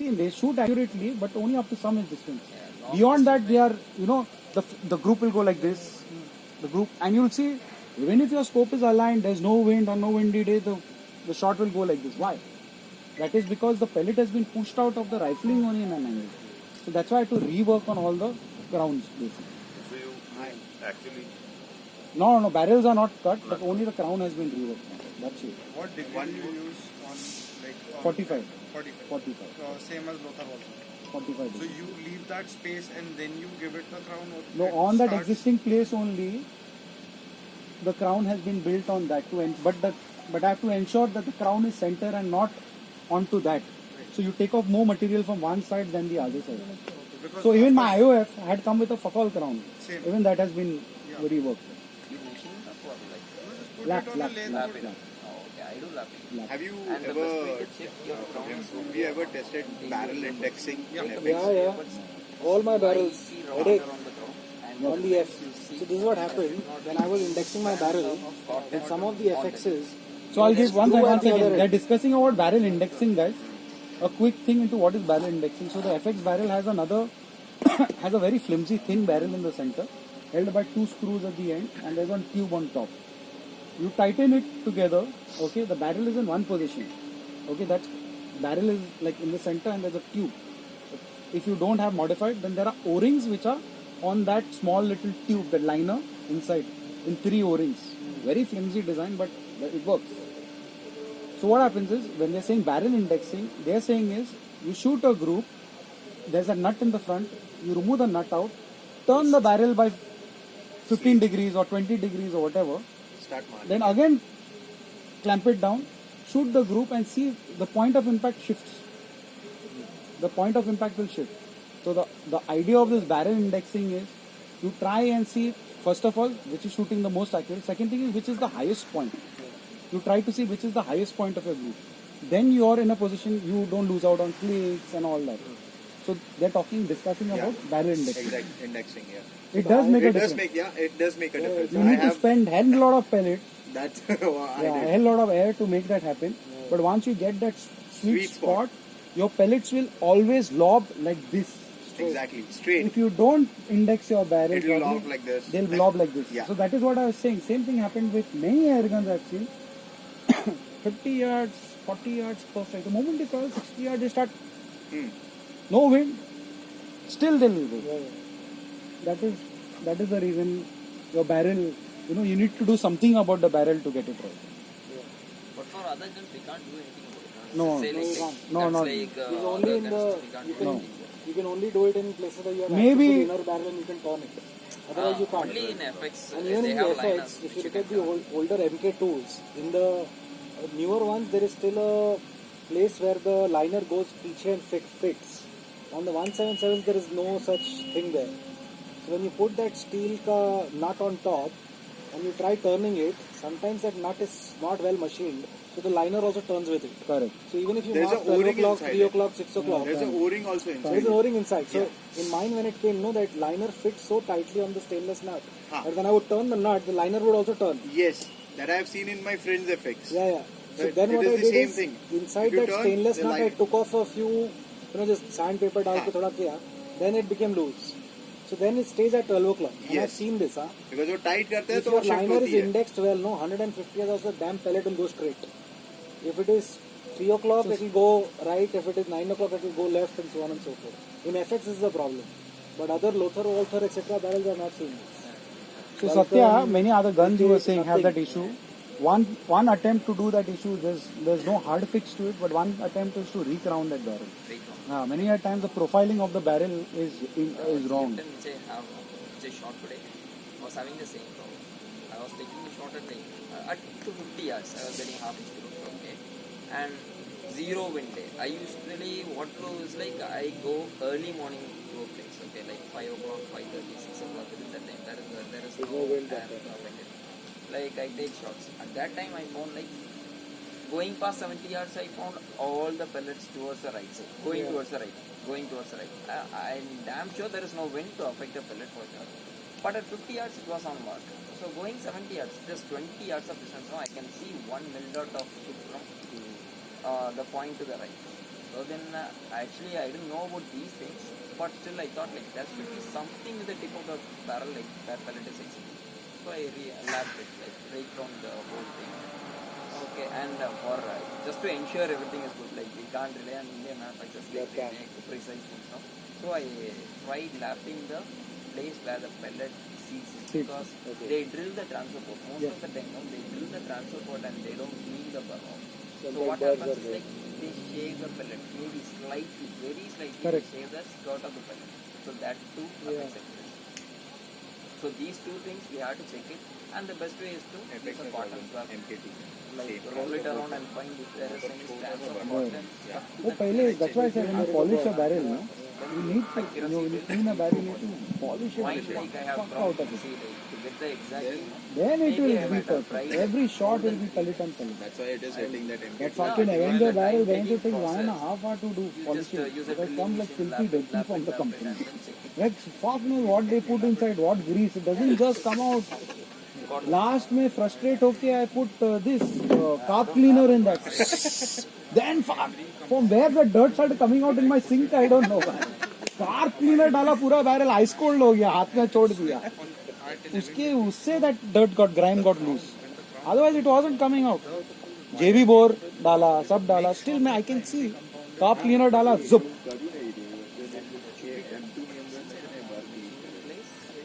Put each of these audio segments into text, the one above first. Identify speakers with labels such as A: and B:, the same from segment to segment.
A: See, they shoot accurately, but only up to some distance. Beyond that, they are, the group will go like this. The group, and you'll see, even if your scope is aligned, there's no wind or no windy day, the shot will go like this. Why? That is because the pellet has been pushed out of the rifling only in an angle. So that's why I had to rework on all the crowns, basically.
B: So you actually...
A: No, barrels are not cut, but only the crown has been reworked. That's it.
C: What degree you use on
A: 45.
C: 45. Same as Lothar also.
A: 45.
C: So you leave that space and then you give it the crown?
A: No, on that existing place only, the crown has been built on that but I have to ensure that the crown is center and not onto that. So you take off more material from one side than the other side. So even my IOF had come with a fuck all crown.
C: Same.
A: Even that has been reworked.
D: You machine it up or like?
A: Lap.
D: I do lapping.
B: Have you
D: And the
B: ever...
D: best way to check your crown is
B: Have you ever tested barrel indexing in FX?
E: Yeah. All my barrels, headache
D: around the crown.
E: on the F. So this is what happened when I was indexing my barrel. In some of the FXs,
A: So I'll give one second.
E: other
A: They're
E: end.
A: discussing about barrel indexing, guys. A quick thing into what is barrel indexing. So the FX barrel has has a very flimsy, thin barrel in the center, held by 2 screws at the end, and there's one tube on top. You tighten it together, okay, the barrel is in one position. Okay, that barrel is like in the center and there's a tube. If you don't have modified, then there are O-rings which are on that small little tube, the liner inside, in 3 O-rings. Very flimsy design, but it works. So what happens is, when they're saying barrel indexing, they're saying is, you shoot a group, there's a nut in the front, you remove the nut out, turn the barrel by 15 degrees or 20 degrees or whatever, then again clamp it down, shoot the group and see the point of impact shifts. The point of impact will shift. So the idea of this barrel indexing is, you try and see, first of all, which is shooting the most accurate. Second thing is, which is the highest point. You try to see which is the highest point of your group. Then you are in a position, you don't lose out on clicks and all that. So they're discussing about barrel indexing.
B: Exactly, indexing, yeah.
A: It does make a
B: It does
A: difference.
B: it does make a difference.
A: You need to spend hell lot of pellets,
B: That's
A: a hell lot of air to make that happen. But once you get that sweet spot, your pellets will always lob like this.
B: Exactly, straight.
A: If you don't index your barrel
B: It will
A: properly,
B: lob like this.
A: they'll lob like this.
B: Yeah.
A: So that is what I was saying. Same thing happened with many air guns I've seen. 50 yards, 40 yards, perfect. The moment they cross 60 yards, they start. No wind, still they will go. That is the reason your barrel. You need to do something about the barrel to get it right.
D: But for other guns, we can't do anything about it.
A: No.
D: Say like,
A: No,
D: that's
A: no.
D: like,
E: it's only in the
D: we can't
E: you
D: do
E: can
D: anything.
E: you can only do it in places where you have
A: Maybe-
E: access to the inner barrel and you can turn it. Otherwise you can't.
D: Only in FX,
E: And even
D: they
E: in the
D: have
E: FX,
D: liners
E: if you
D: which
E: look
D: can
E: at the
D: turn.
E: older MK2s, in the newer ones, there is still a place where the liner goes piche and fits. On the 177s, there is no such thing there. So when you put that steel nut on top and you try turning it, sometimes that nut is not well machined, so the liner also turns with it.
A: Correct.
E: So even if you
B: There's
E: mark
B: a
E: 12
B: O-ring
E: o'clock,
B: inside
E: 3
B: it.
E: o'clock, 6 o'clock,
B: There's an O-ring also inside.
E: there is an O-ring inside. So in mine when it came, that liner fits so tightly on the stainless nut. But when I would turn the nut, the liner would also turn.
B: Yes, that I have seen in my friend's FX.
E: Yeah. So
B: But
E: then
B: it
E: what
B: is
E: I
B: the
E: did
B: same
E: is,
B: thing.
E: inside
B: If you
E: that
B: turn,
E: stainless
B: the
E: nut, I
B: line-
E: took off a few, just sandpaper डाल के थोड़ा किया. Then it became loose. So then it stays at 12 o'clock. And I've
B: Yes.
E: seen this.
B: Because वो tight करते हैं
E: If
B: तो
E: your
B: वो shift
E: liner is
B: होती है.
E: indexed well, 150 hours, the damn pellet will go straight. If it is 3 o'clock, it will go right. If it is 9 o'clock, it will go left, and so on and so forth. In FX, this is the problem. But other Lothar, Walther, etc. barrels are not seeing this.
A: So
E: Vulcan,
A: Satya, many other guns you were saying have
E: nothing.
A: that issue. One attempt to do that issue, there's no hard fix to it, but one attempt is to recrown that barrel. Many a times the profiling of the barrel is wrong.
D: Which I shot today, I was having the same problem. I was taking the shot at 250 yards. I was getting half inch groups, okay, and 0 wind day. I usually what do is like I go early morning to a place, okay, like 5 o'clock, 5:30, 6 o'clock. Within that time, there is no wind. Like I take shots. At that time, I found like going past 70 yards, I found all the pellets towards the right side, going towards the right. I'm damn sure there is no wind to affect the pellet for sure. But at 50 yards, it was on mark. So going 70 yards, just 20 yards of distance now, I can see 1 mil dot of hit from the point to the right. So then actually I didn't know about these things, but still I thought like there should be something with the tip of the barrel like where pellet is exiting. So I lapped it, like right from the whole thing. Okay, and for just to ensure everything is good, like we can't rely on Indian manufacturers like they make precise things. No? So I tried lapping the place where the pellet seats because they drill the transfer port. Most of the time, no, they drill the transfer port and they don't clean the burnout. So what happens is like they shave the pellet, maybe slightly, very slightly. They shave the skirt of the pellet. So that too affects it. So these two things we have to check it, and the best way is to use a cotton swab. Like roll it around and find if there is any strands of cotton.
A: वो पहले that's why I said when you polish a barrel, no, you need to when you clean a barrel, you need to polish it.
D: Point like I have
A: Fuck
D: from
A: out of it.
D: see like to get the exact thing.
A: Then it
D: Maybe I
A: will be
D: might have
A: perfect.
D: tried.
A: Every shot will be pellet and pellet.
B: That's why it is hitting that
A: That
B: MKT.
A: fucking
D: No,
A: Avenger
D: even the
A: barrel
D: time
A: going to
D: taking
A: take 1.5
D: process.
A: hours to do
D: You just
A: polishing.
D: use a
A: It comes like
D: drilling
A: filthy
D: machine,
A: dirty from the
D: lap it,
A: company.
D: and then check it.
A: Like fuck knows what they put inside, what grease. It doesn't just come out. Last में frustrate होके I put this carb cleaner in that. Then fuck, from where the dirt started coming out in my sink I don't know. Carb cleaner डाला पूरा barrel ice cold हो गया, हाथ में छोड़ दिया. उससे that dirt grime got loose. Otherwise it wasn't coming out. JB bore डाला, सब डाला. Still I can see carb cleaner डाला, zup.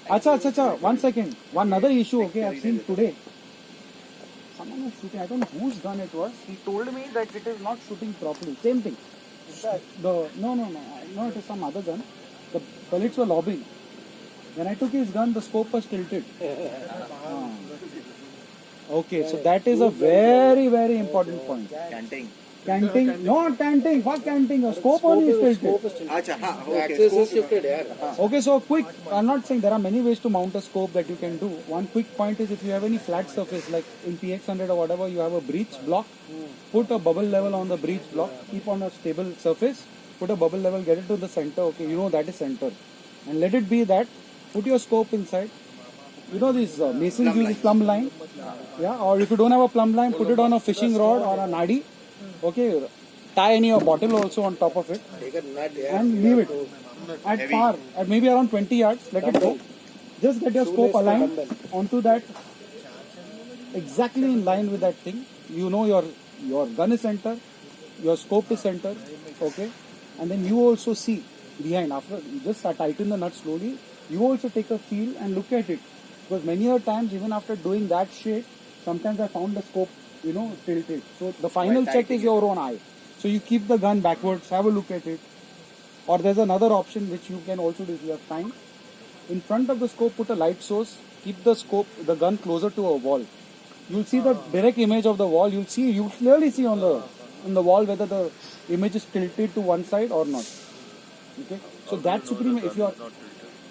A: Acha, 1 second. One other issue, okay, I've seen today. Someone was shooting, I don't know whose gun it was. He told me that it is not shooting properly. Same thing. No, it is some other gun. The pellets were lobbing. When I took his gun, the scope was tilted. Okay, so that is a very, very important point. Canting, not canting, fuck canting. A scope only is tilted.
B: Acha, ha,
E: The
B: okay.
E: axis is
B: Scope-
E: shifted.
A: Okay, so quick, I'm not saying there are many ways to mount a scope that you can do. One quick point is if you have any flat surface like in PX100 or whatever, you have a breech block, put a bubble level on the breech block, keep on a stable surface, put a bubble level, get it to the center, okay, you know that is center. And let it be that, put your scope inside. You know these masons use plumb line, yeah, or if you don't have a plumb line, put it on a fishing rod or a nadi, okay, tie any bottle also on top of it and leave it at far, at maybe around 20 yards, let it go. Just get your scope aligned onto that, exactly in line with that thing. You know your gun is center, your scope is center, okay, and then you also see behind. After you just tighten the nut slowly, you also take a feel and look at it, because many a times even after doing that shit, sometimes I found the scope, you know, tilted. So the final check is your own eye. So you keep the gun backwards, have a look at it. Or there's another option which you can also do if you have time. In front of the scope, put a light source, keep the gun closer to a wall. You'll see the direct image of the wall. You'll clearly see on the wall whether the image is tilted to one side or not. Okay, so that's supreme. If you are,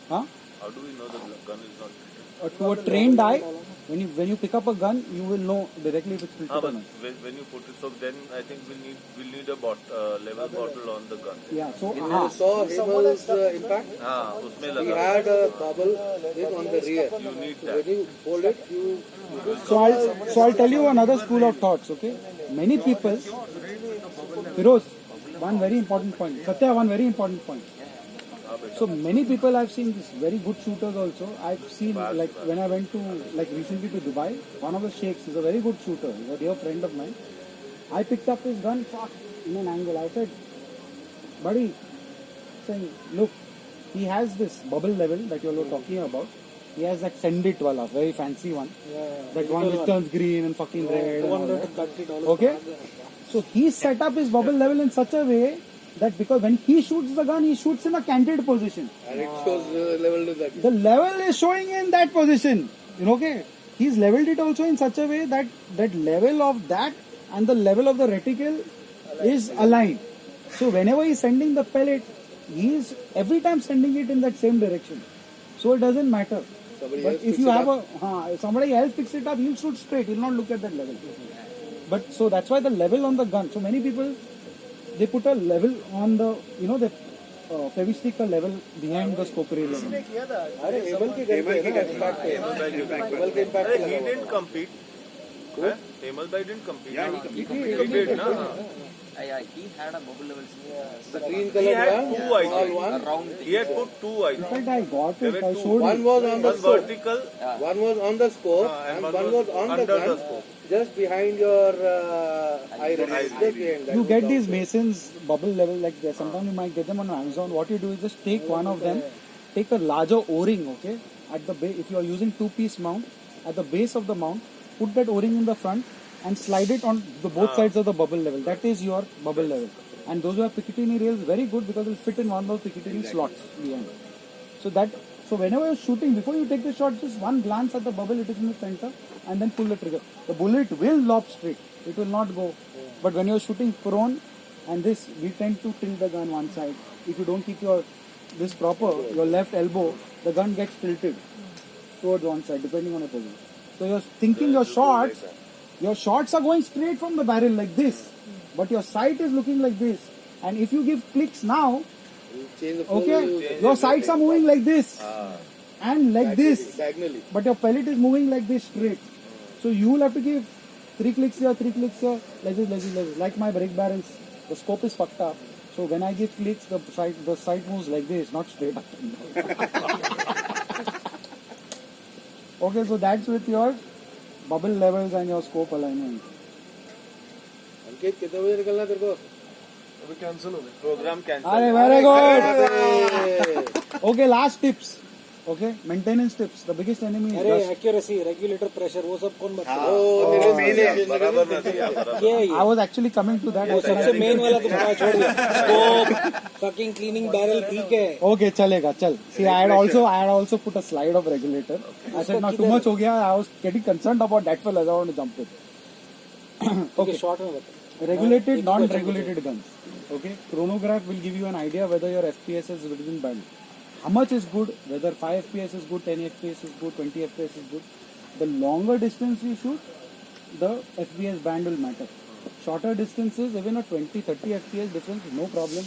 A: huh?
F: How do we know the gun is not tilted?
A: To a trained eye, when you pick up a gun, you will know directly if it's tilted or
F: But
A: not.
F: when you put it, so then I think we'll need a level bottle on the gun.
A: Yeah. So
E: You saw Himal's impact?
F: उसमें
E: He
F: लगा.
E: had a bubble on the rear.
F: You need
E: So
F: that.
E: when you hold it, you
A: So I'll tell you another school of thoughts, okay? Many people, Firoz, one very important point. Satya, one very important point. So many people I've seen these very good shooters also. I've seen like when I went to like recently to Dubai, one of the sheikhs is a very good shooter. He's a dear friend of mine. I picked up his gun, fuck, in an angle. I said, buddy, saying, look, he has this bubble level that you were talking about. He has that send it wala, very fancy one. That one which turns green and fucking red. And all that. Okay? So he set up his bubble level in such a way that because when he shoots the gun, he shoots in a canted position.
E: and it shows level to that.
A: The level is showing in that position. You know, okay? He's leveled it also in such a way that that level of that and the level of the reticle is aligned. So whenever he's sending the pellet, he is every time sending it in that same direction. So it doesn't matter. But if you have if somebody else picks it up, he'll shoot straight. He'll not look at that level. But so that's why the level on the gun. So many people, they put a level on the, you know, the fevistick a level behind the scope rail.
E: अरे able के gun पे ना impact able के impact
F: He
E: लगा हुआ
F: didn't compete. Hemal bhai didn't compete.
B: Yeah, he
F: He competed, na?
D: He had a bubble levels.
E: The green
F: He
E: colored
F: had
E: one.
F: two, I
E: All
F: think.
E: one.
D: A round thing.
F: He had put two, I
A: In
F: think.
A: fact, I got
F: There
A: it.
F: were
A: I
F: two.
A: showed
E: One
A: you.
E: was on the
F: One
E: scope.
F: vertical.
E: One was on the scope
F: and
E: and
F: one
E: one
F: was
E: was on the
F: under the
E: gun,
F: scope.
E: just behind your iris.
F: Iris.
E: Just behind that
A: You
E: was
A: get
E: down
A: these
E: there.
A: Masons bubble level like that. Sometimes you might get them on Amazon. What you do is just take one of them, take a larger O-ring, okay, at the base. If you are using two-piece mount, at the base of the mount, put that O-ring in the front and slide it on the both sides of the bubble level. That is your bubble level. And those who have Picatinny rails, very good because it will fit in one of those Picatinny slots behind. So whenever you're shooting, before you take the shot, just one glance at the bubble, it is in the center, and then pull the trigger. The bullet will lob straight. It will not go. But when you're shooting prone, and this, we tend to tilt the gun one side. If you don't keep this proper, your left elbow, the gun gets tilted towards one side, depending on the position. So you're thinking your shots are going straight from the barrel like this, but your sight is looking like this. And if you give clicks now,
E: You change the
A: okay, your sights are moving like this and like this,
E: diagonally.
A: but your pellet is moving like this straight. So you will have to give 3 clicks here, 3 clicks here, like this. Like my brake barrels, the scope is fucked up. So when I give clicks, the sight moves like this, not straight up. Okay, so that's with your bubble levels and your scope alignment.
E: अंकित कितने बजे निकलना तेरे को?
F: अभी cancel हो गया. Program cancel.
A: Are very good. Okay, last tips. Okay, maintenance tips. The biggest enemy is
E: अरे
A: dust.
E: accuracy, regulator pressure, वो सब कौन बता?
F: बराबर में दिया, बराबर.
E: क्या है ये?
A: I was actually coming to that.
E: वो सबसे मेन वाला तुम कहाँ छोड़ दिया? Scope, fucking cleaning barrel ठीक है.
A: Okay, chalega, chal. See, I had also put a slide of regulator. I said, now too much हो गया. I was getting concerned about that fellow. I don't want to jump it.
E: Okay, short में बता.
A: Regulated, non-regulated guns. Okay, chronograph will give you an idea whether your FPS is within band. How much is good, whether 5 FPS is good, 10 FPS is good, 20 FPS is good. The longer distance you shoot, the FPS band will matter. Shorter distances, even a 20-30 FPS difference, no problem.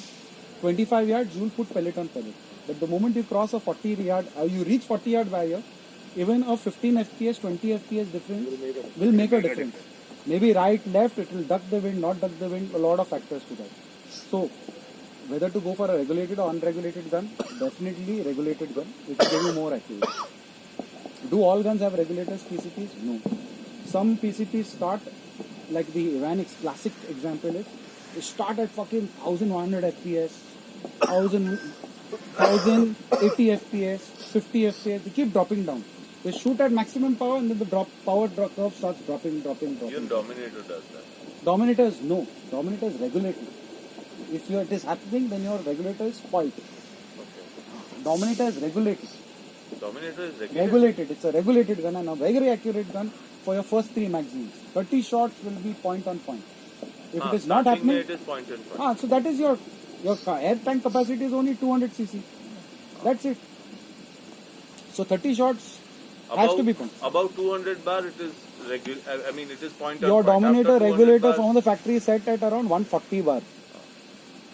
A: 25 yards, you will put pellet on pellet. But the moment you cross a 40 yard, you reach 40 yard barrier, even a 15 FPS, 20 FPS difference will make a difference. Maybe right, left, it will duck the wind, not duck the wind, a lot of factors to that. So, whether to go for a regulated or unregulated gun, definitely regulated gun, which will give you more accuracy. Do all guns have regulators, PCPs? No. Some PCPs start, like the Ivanix classic example is, they start at fucking 1100 FPS, 1080 FPS, 50 FPS, they keep dropping down. They shoot at maximum power and then the power curve starts dropping.
F: Even Dominator does that.
A: Dominators, no. Dominators regulated. If it is happening, then your regulator is spoiled. Dominator is regulated.
F: Dominator is
A: Regulated. It's a regulated gun and a very accurate gun for your first 3 magazines. 30 shots will be point on point. If it is not happening,
F: it is point and point.
A: so that is your air tank capacity is only 200 cc. That's it. So 30 shots has to be point.
F: About 200 bar, it is regular. I mean, it is point on
A: Your
F: point.
A: Dominator
F: After 200
A: regulator
F: bars,
A: from the factory is set at around 140 bar.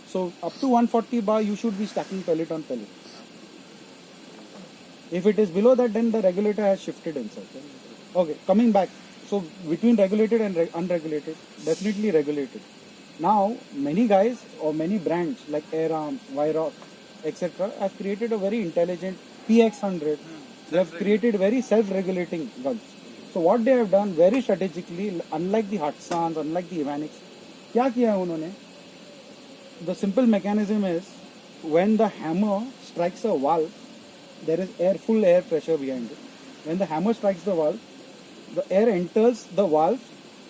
A: So up to 140 bar, you should be stacking pellet on pellet. If it is below that, then the regulator has shifted inside. Okay, coming back. So between regulated and unregulated, definitely regulated. Now, many guys or many brands like Air Arms, Vyrock, etc. have created a very intelligent PX100. They have created very self-regulating guns. So what they have done very strategically, unlike the Hudsons, unlike the Ivanix, क्या किया है उन्होंने? The simple mechanism is when the hammer strikes a valve, there is full air pressure behind it. When the hammer strikes the valve, the air enters the valve,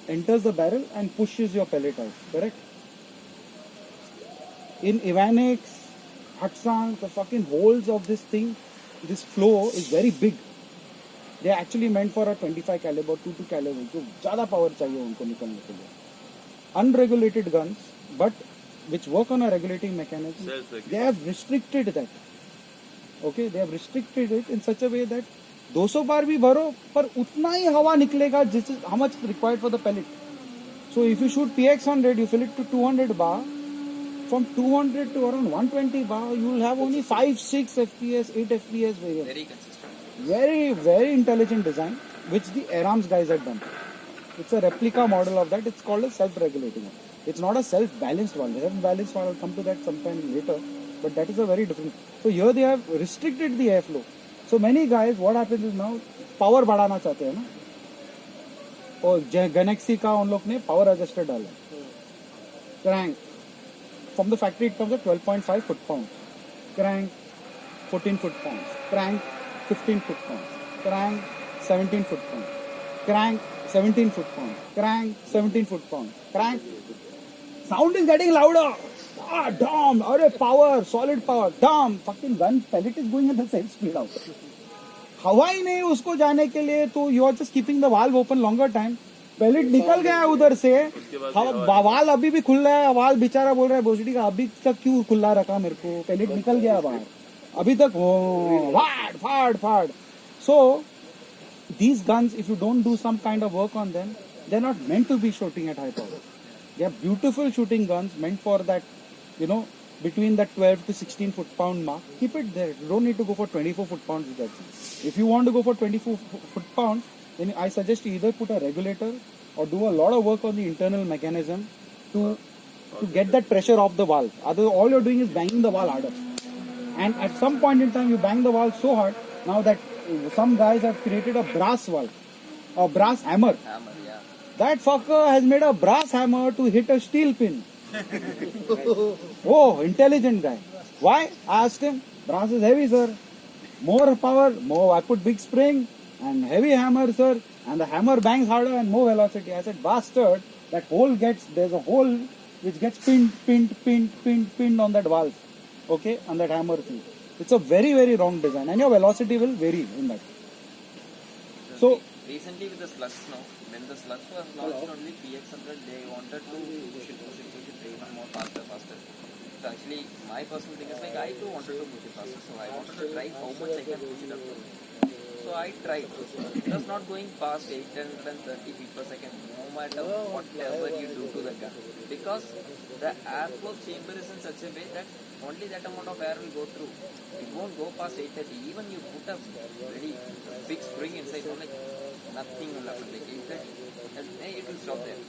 A: enters the barrel and pushes your pellet out. Correct? In Ivanix, Hudson, the fucking holes of this thing, this flow is very big. They are actually meant for a 25 caliber, 22 caliber. So ज़्यादा power चाहिए उनको निकलने के लिए. Unregulated guns, but which work on a regulating mechanism, they have restricted that. Okay, they have restricted it in such a way that 200 बार भी भरो पर उतना ही हवा निकलेगा जिस how much required for the pellet. So if you shoot PX100, you fill it to 200 bar. From 200 to around 120 bar, you will have only 5, 6 FPS, 8 FPS variant.
D: Very consistent.
A: Very, very intelligent design, which the Air Arms guys have done. It's a replica model of that. It's called a self-regulating. It's not a self-balanced valve. Self-balanced valve, I'll come to that sometime later. But that is a very different. So here they have restricted the airflow. So many guys, what happens is now power बढ़ाना चाहते हैं ना. और Galaxy का उन लोग ने power adjuster डाला. Crank. From the factory it comes at 12.5 foot-pounds. Crank 14 foot-pounds. Crank 15 foot-pounds. Crank 17 foot-pounds. Crank 17 foot-pounds. Crank 17 foot-pounds. Crank. Sound is getting louder. Ah, damn. Arey, power, solid power. Damn. Fucking gun pellet is going at the same speed out. हवा ही नहीं उसको जाने के लिए तो you are just keeping the valve open longer time. Pellet निकल गया है उधर से. वाल अभी भी खुला है. वाल बेचारा बोल रहा है बोसडी का अभी तक क्यों खुला रखा मेरे को. पैलेट निकल गया बाहर अभी तक. फाड़ फाड़ फाड़. So these guns, if you don't do some kind of work on them, they're not meant to be shooting at high power. They are beautiful shooting guns meant for that, between that 12 to 16 foot-pound mark. Keep it there. You don't need to go for 24 foot-pounds with that thing. If you want to go for 24 foot-pounds, then I suggest you either put a regulator or do a lot of work on the internal mechanism to get that pressure off the valve. Otherwise, all you're doing is banging the valve harder. And at some point in time, you bang the valve so hard, now that some guys have created a brass valve, a brass hammer.
D: Hammer, yeah.
A: That fucker has made a brass hammer to hit a steel pin. Oh, intelligent guy. Why? I asked him. Brass is heavy, sir. More power, more. I put big spring and heavy hammer, sir. And the hammer bangs harder and more velocity. I said, bastard, there's a hole which gets pinned on that valve. Okay, on that hammer thing. It's a very, very wrong design. And your velocity will vary in that. So,
D: recently with the slugs now, when the slugs was launched only PX100, they wanted to push it even more faster. So actually, my personal thing is like I too wanted to push it faster. So I wanted to try how much I can push it up to. So I tried. It was not going past 830 feet per second, no matter whatever you do to the gun. Because the airflow chamber is in such a way that only that amount of air will go through. It won't go past 830. Even you put a very big spring inside, like nothing will happen. Like 830, it will stop there.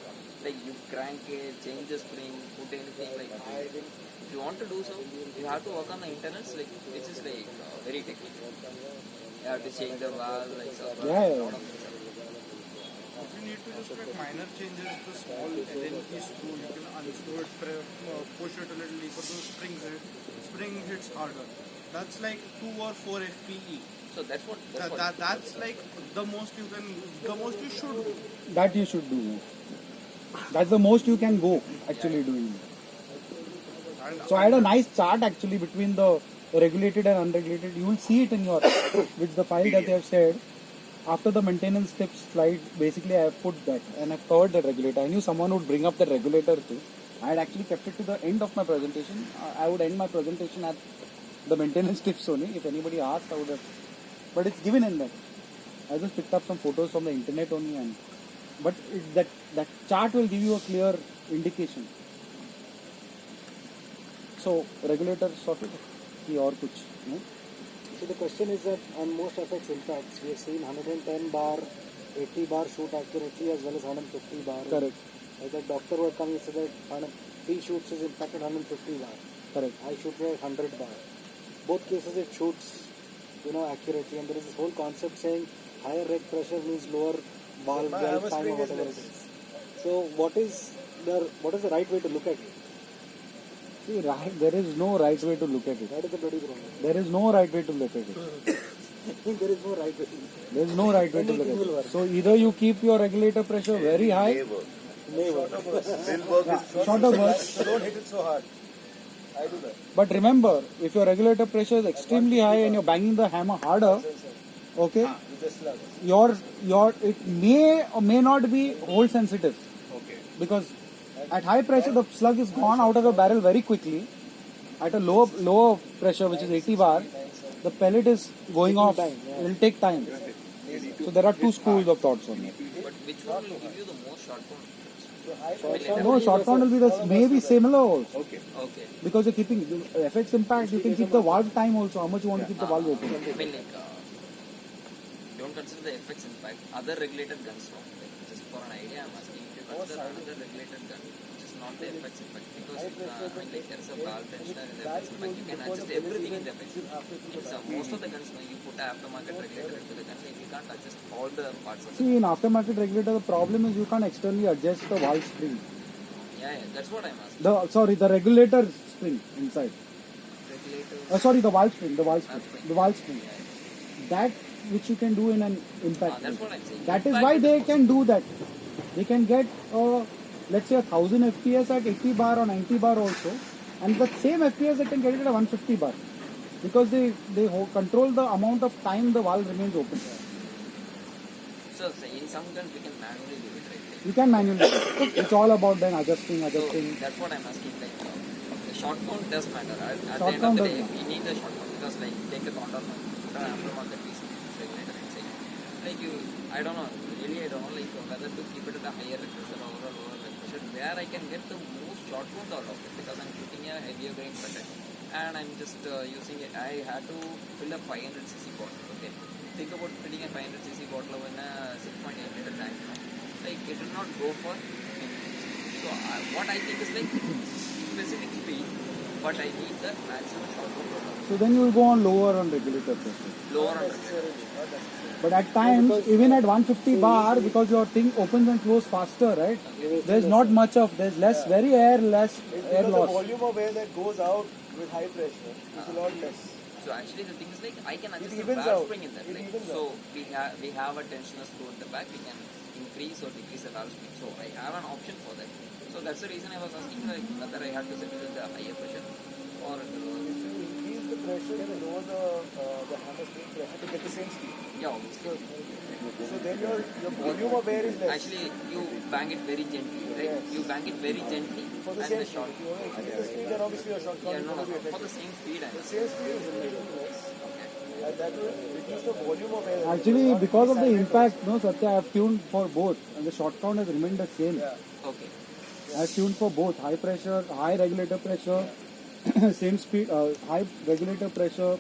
D: Like you crank it, change the spring, put anything like that. If you want to do so, you have to work on the internals, like which is like very technical. You have to change the valve, like so.
A: Yeah.
C: If you need to just make minor changes, the small LNE screw, you can unscrew it, push it a little deeper, so the spring hits harder. That's like 2 or 4 FPE.
D: So that's what.
C: That's like the most you should do.
A: that you should do. That's the most you can go actually doing. So I had a nice chart actually between the regulated and unregulated. You will see it in your, which the file that they have said. After the maintenance tips slide, basically I have put that and I've covered the regulator. I knew someone would bring up the regulator too. I had actually kept it to the end of my presentation. I would end my presentation at the maintenance tips only. If anybody asked, I would have. But it's given in that. I just picked up some photos from the internet only, but that chart will give you a clear indication. So regulator sorted or kuch. No?
E: So the question is that on most FX impacts, we have seen 110 bar, 80 bar shoot accuracy as well as 150 bar.
A: Correct.
E: Like the doctor was coming and said that he shoots is impacted 150 bar.
A: Correct.
E: I shoot at 100 bar. Both cases it shoots, accurately, and there is this whole concept saying higher reg pressure means lower valve time or whatever it is. So what is the right way to look at it?
A: See, there is no right way to look at it.
E: That is the bloody problem.
A: There is no right way to look at it.
E: There is no right way.
A: There is no right way to look at it. So either you keep your regulator pressure very high.
E: Never.
A: Shorter burst.
C: Don't hit it so hard. I do that.
A: But remember, if your regulator pressure is extremely high and you're banging the hammer harder, okay, it may or may not be hole sensitive.
B: Okay.
A: Because at high pressure the slug is gone out of the barrel very quickly. At a lower pressure, which is 80 bar, the pellet is going off. It will take time. So there are two schools of thoughts on it.
D: But which one will give you the most short count?
A: No, short count will be maybe similar also.
B: Okay.
A: Because you're keeping FX impact, you can keep the valve time also. How much you want to keep the valve open?
D: I mean, don't consider the FX impact. Other regulated guns, just for an idea, I'm asking if you consider another regulated gun, which is not the FX impact, because I mean, like, there is a valve tensioner in the FX impact. You can adjust everything in the FX impact. It's, most of the guns, you put an aftermarket regulator into the gun, like, you can't adjust all the parts of the
A: See, in aftermarket regulator, the problem is you can't externally adjust the valve spring.
D: yeah, that's what I'm asking.
A: The regulator spring inside.
D: Regulators.
A: Sorry, the valve spring.
D: Valve
A: The valve spring. That which you can do in an impact.
D: That's what I'm saying.
A: That is
D: Impact
A: why they
D: is
A: can do that. They can get, let's say, 1000 FPS at 80 bar or 90 bar also, and the same FPS they can get it at 150 bar, because they control the amount of time the valve remains open.
D: So, say, in some guns we can manually do it, right?
A: You can manually do it. It's all about then adjusting.
D: So that's what I'm asking. Like, the short count does matter. At the
A: Short
D: end
A: count
D: of the
A: does
D: day,
A: matter.
D: we need the short count, because, like, take a counter now, put an aftermarket PCP regulator inside. Like, I don't know, really, I don't know, like, whether to keep it at a higher pressure or a lower pressure, where I can get the most short count out of it, because I'm shooting a heavier grain protect, and I'm just using it. I had to fill a 500cc bottle. Okay, think about filling a 500cc bottle in a 6.8 liter tank. Like, it will not go for so what I think is, like, specific speed, but I need the maximum short count.
A: So then you will go on lower on regulator pressure.
D: Lower on pressure.
A: But at times, even at 150 bar, because your thing opens and closes faster, right? There's not much of, there's less, very less air
E: The
A: loss.
E: volume of air that goes out with high pressure is a lot less.
D: So actually the thing is, like, I can adjust the
E: evens
D: valve
E: out.
D: spring in that.
E: It
D: Like,
E: evens
D: so we have a tensioner screw at the back. We can increase or decrease the valve spring. So I have an option for that. So that's the reason I was asking, like, whether I have to set it at the higher pressure or at the lower.
E: If you increase the pressure and lower the hammer spring pressure to get the same speed.
D: Yeah, obviously.
E: So then your volume of air is less.
D: Actually, you bang it very gently, right?
E: Yes.
D: You bang it very gently
E: For the
D: and
E: same
D: the
E: speed.
D: short.
E: If you want to increase the speed, then obviously your short count
D: Yeah,
E: is
D: no,
E: going to be
D: for
E: affected.
D: the same speed.
E: The same speed is a little less.
D: Okay.
E: And that will reduce the volume of air.
A: Actually,
E: Not
A: because of the
E: silent
A: impact, no, Satya, I have tuned for both, and the short count has remained the same.
E: Yeah.
D: Okay.
A: I have tuned for both, high pressure, high regulator pressure, same speed, high regulator pressure,